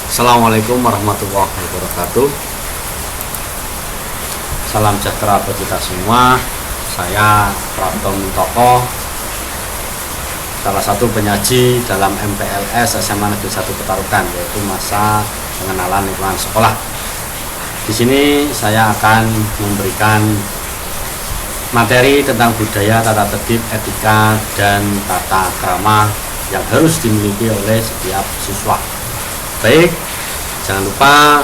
Assalamualaikum warahmatullahi wabarakatuh. Salam sejahtera bagi kita semua. Saya Prapto Muntoko, salah satu penyaji dalam MPLS SMA Negeri 1 Petarukan, yaitu masa pengenalan lingkungan sekolah. Di sini saya akan memberikan materi tentang budaya, tata tertib, etika, dan tata krama yang harus dimiliki oleh setiap siswa. Baik, jangan lupa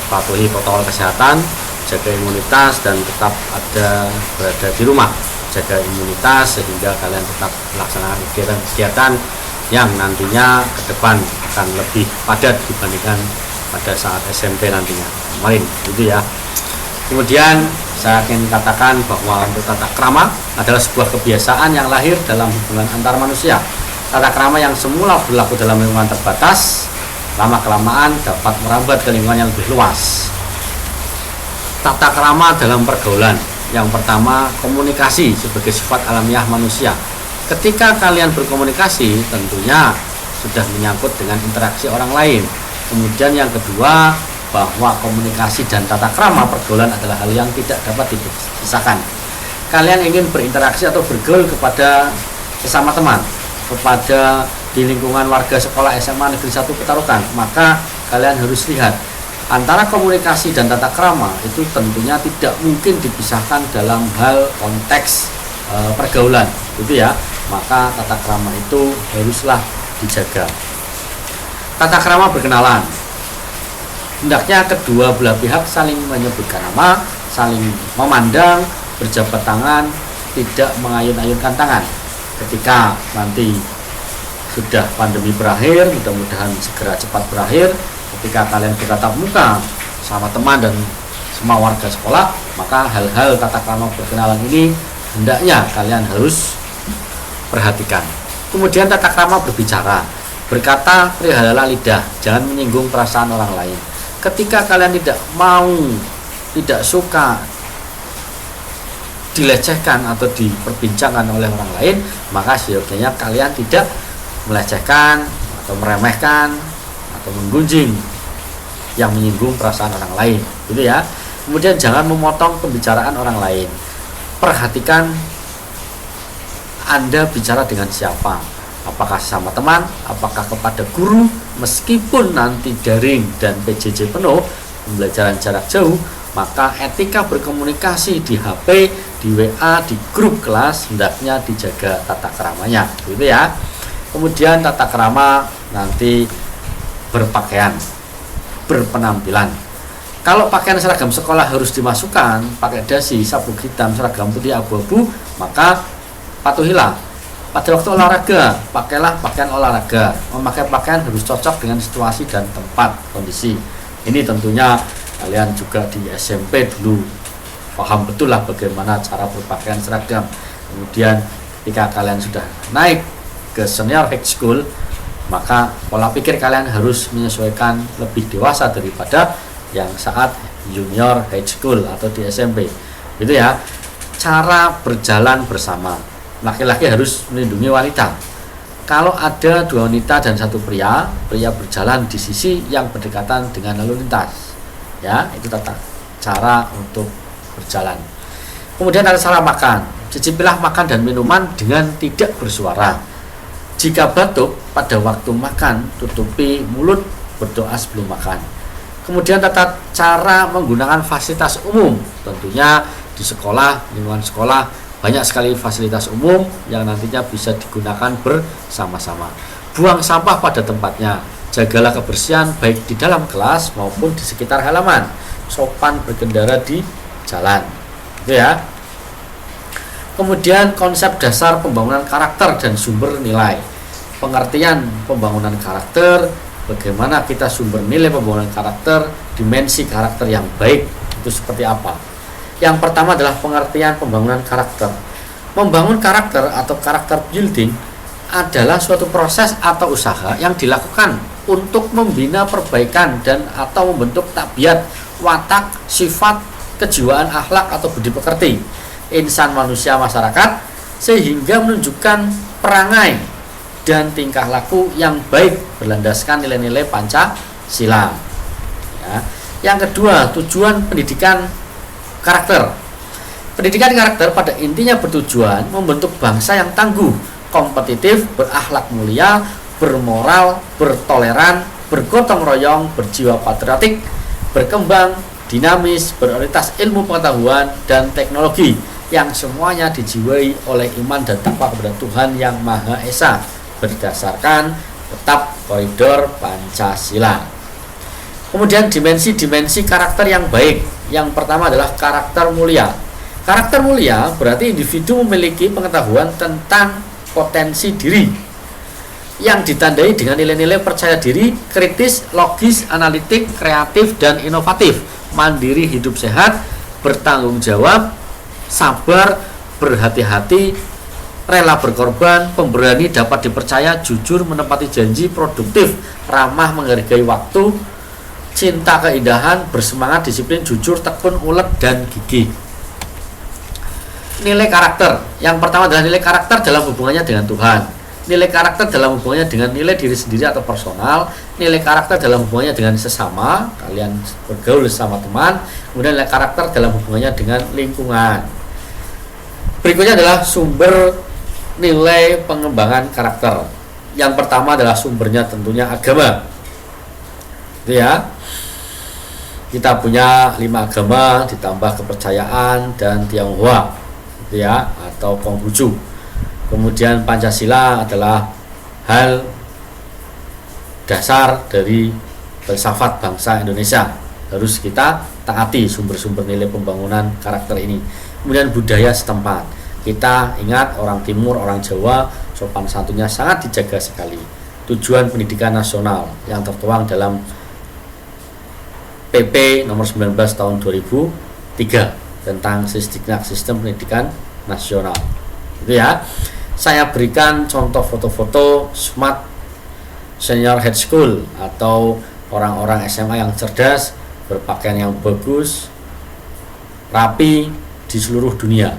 patuhi protokol kesehatan, jaga imunitas, dan tetap berada di rumah. Jaga imunitas sehingga kalian tetap melaksanakan kegiatan yang nantinya ke depan akan lebih padat dibandingkan pada saat SMP nantinya kemarin, gitu ya. Kemudian saya ingin katakan bahwa untuk tata krama adalah sebuah kebiasaan yang lahir dalam hubungan antar manusia. Tata krama yang semula berlaku dalam lingkungan terbatas, lama-kelamaan dapat merambat ke lingkungan yang lebih luas. Tata krama dalam pergaulan. Yang pertama, komunikasi sebagai sifat alamiah manusia. Ketika kalian berkomunikasi, tentunya sudah menyangkut dengan interaksi orang lain. Kemudian yang kedua, bahwa komunikasi dan tata krama pergaulan adalah hal yang tidak dapat dipisahkan. Kalian ingin berinteraksi atau bergaul kepada sesama teman, kepada di lingkungan warga sekolah SMA Negeri 1 Petarukan, maka kalian harus lihat antara komunikasi dan tata krama itu tentunya tidak mungkin dipisahkan dalam hal konteks pergaulan, gitu ya. Maka tata krama itu haruslah dijaga. Tata krama berkenalan. Hendaknya kedua belah pihak saling menyebutkan nama, saling memandang, berjabat tangan, tidak mengayun-ayunkan tangan. Ketika nanti sudah pandemi berakhir, mudah-mudahan segera cepat berakhir, ketika kalian bertatap muka sama teman dan semua warga sekolah, maka hal-hal tata krama perkenalan ini hendaknya kalian harus perhatikan. Kemudian tata krama berbicara. Berkata peliharalah lidah, jangan menyinggung perasaan orang lain. Ketika kalian tidak suka dilecehkan atau diperbincangkan oleh orang lain, maka seyogianya kalian tidak melecehkan atau meremehkan atau menggunjing yang menyinggung perasaan orang lain, gitu ya. Kemudian jangan memotong pembicaraan orang lain. Perhatikan Anda bicara dengan siapa, apakah sama teman, apakah kepada guru, meskipun nanti daring dan PJJ penuh, pembelajaran jarak jauh, maka etika berkomunikasi di HP, di WA, di grup kelas hendaknya dijaga tata kramanya, gitu ya. Kemudian tata krama nanti berpakaian, berpenampilan. Kalau pakaian seragam sekolah harus dimasukkan, pakai dasi, sabuk hitam, seragam putih abu-abu, maka patuhilah. Pada waktu olahraga, pakailah pakaian olahraga. Memakai pakaian harus cocok dengan situasi dan tempat, kondisi. Ini tentunya kalian juga di SMP dulu paham betul lah bagaimana cara berpakaian seragam. Kemudian ketika kalian sudah naik ke senior high school, maka pola pikir kalian harus menyesuaikan lebih dewasa daripada yang saat junior high school atau di SMP, gitu ya. Cara berjalan bersama, laki-laki harus melindungi wanita. Kalau ada dua wanita dan satu pria berjalan di sisi yang berdekatan dengan lalu lintas, ya, itu tata cara untuk berjalan. Kemudian ada cara makan. Cicipilah makan dan minuman dengan tidak bersuara. Jika batuk pada waktu makan, tutupi mulut, berdoa sebelum makan. Kemudian tata cara menggunakan fasilitas umum. Tentunya di sekolah, lingkungan sekolah banyak sekali fasilitas umum yang nantinya bisa digunakan bersama-sama. Buang sampah pada tempatnya. Jagalah kebersihan baik di dalam kelas maupun di sekitar halaman. Sopan berkendara di jalan, gitu ya. Kemudian konsep dasar pembangunan karakter dan sumber nilai. Pengertian pembangunan karakter, bagaimana kita sumber nilai pembangunan karakter, dimensi karakter yang baik itu seperti apa. Yang pertama adalah pengertian pembangunan karakter. Membangun karakter atau karakter building adalah suatu proses atau usaha yang dilakukan untuk membina perbaikan dan atau membentuk tabiat, watak, sifat, kejiwaan, akhlak atau budi pekerti insan manusia masyarakat sehingga menunjukkan perangai dan tingkah laku yang baik berlandaskan nilai-nilai Pancasila. Ya. Yang kedua, tujuan pendidikan karakter. Pendidikan karakter pada intinya bertujuan membentuk bangsa yang tangguh, kompetitif, berakhlak mulia, bermoral, bertoleran, bergotong royong, berjiwa patriotik, berkembang, dinamis, berorientasi ilmu pengetahuan dan teknologi yang semuanya dijiwai oleh iman dan takwa kepada Tuhan Yang Maha Esa berdasarkan tetap koridor Pancasila. Kemudian dimensi-dimensi karakter yang baik. Yang pertama adalah karakter mulia. Karakter mulia berarti individu memiliki pengetahuan tentang potensi diri yang ditandai dengan nilai-nilai percaya diri, kritis, logis, analitik, kreatif, dan inovatif, mandiri, hidup sehat, bertanggung jawab, sabar, berhati-hati, rela berkorban, pemberani, dapat dipercaya, jujur, menepati janji, produktif, ramah, menghargai waktu, cinta keindahan, bersemangat, disiplin, jujur, tekun, ulet, dan gigih. Nilai karakter. Yang pertama adalah nilai karakter dalam hubungannya dengan Tuhan. Nilai karakter dalam hubungannya dengan nilai diri sendiri atau personal. Nilai karakter dalam hubungannya dengan sesama, kalian bergaul sama teman. Kemudian nilai karakter dalam hubungannya dengan lingkungan. Berikutnya adalah sumber nilai pengembangan karakter. Yang pertama adalah sumbernya tentunya agama. Itu ya. Kita punya 5 agama ditambah kepercayaan dan Tionghoa, gitu ya, atau Konghucu. Kemudian Pancasila adalah hal dasar dari filsafat bangsa Indonesia. Harus kita taati sumber-sumber nilai pembangunan karakter ini. Kemudian budaya setempat. Kita ingat orang Timur, orang Jawa, sopan santunnya sangat dijaga sekali. Tujuan pendidikan nasional yang tertuang dalam PP nomor 19 tahun 2003 tentang sistem pendidikan nasional. Itu ya. Saya berikan contoh foto-foto Smart Senior High School atau orang-orang SMA yang cerdas, berpakaian yang bagus, rapi di seluruh dunia.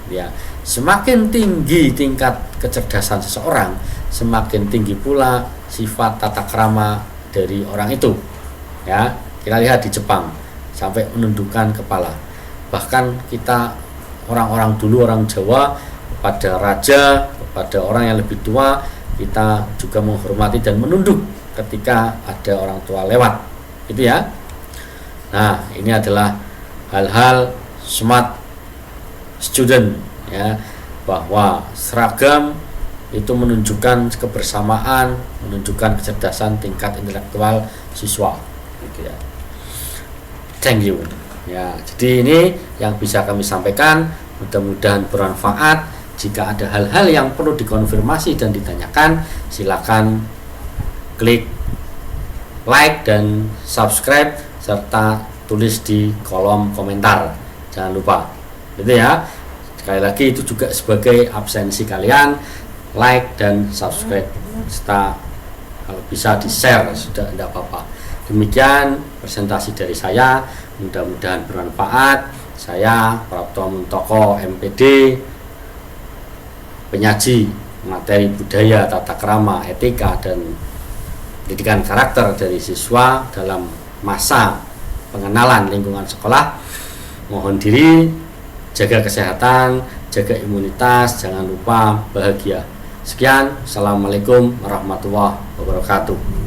Ya, semakin tinggi tingkat kecerdasan seseorang, semakin tinggi pula sifat tata krama dari orang itu. Ya, kita lihat di Jepang sampai menundukkan kepala. Bahkan kita orang-orang dulu, orang Jawa, kepada raja, kepada orang yang lebih tua, kita juga menghormati dan menunduk ketika ada orang tua lewat, gitu ya. Nah, ini adalah hal-hal smart student, ya, bahwa seragam itu menunjukkan kebersamaan, menunjukkan kecerdasan tingkat intelektual siswa, gitu ya. Thank you. Ya, jadi ini yang bisa kami sampaikan, mudah-mudahan bermanfaat. Jika ada hal-hal yang perlu dikonfirmasi dan ditanyakan, silakan klik like dan subscribe serta tulis di kolom komentar. Jangan lupa, gitu ya. Sekali lagi itu juga sebagai absensi kalian, like dan subscribe serta kalau bisa di-share sudah tidak apa-apa. Demikian presentasi dari saya, mudah-mudahan bermanfaat. Saya Prapto Muntoko MPD, penyaji materi budaya, tata krama, etika, dan pendidikan karakter dari siswa dalam masa pengenalan lingkungan sekolah. Mohon diri, jaga kesehatan, jaga imunitas, jangan lupa bahagia. Sekian, Assalamualaikum warahmatullahi wabarakatuh.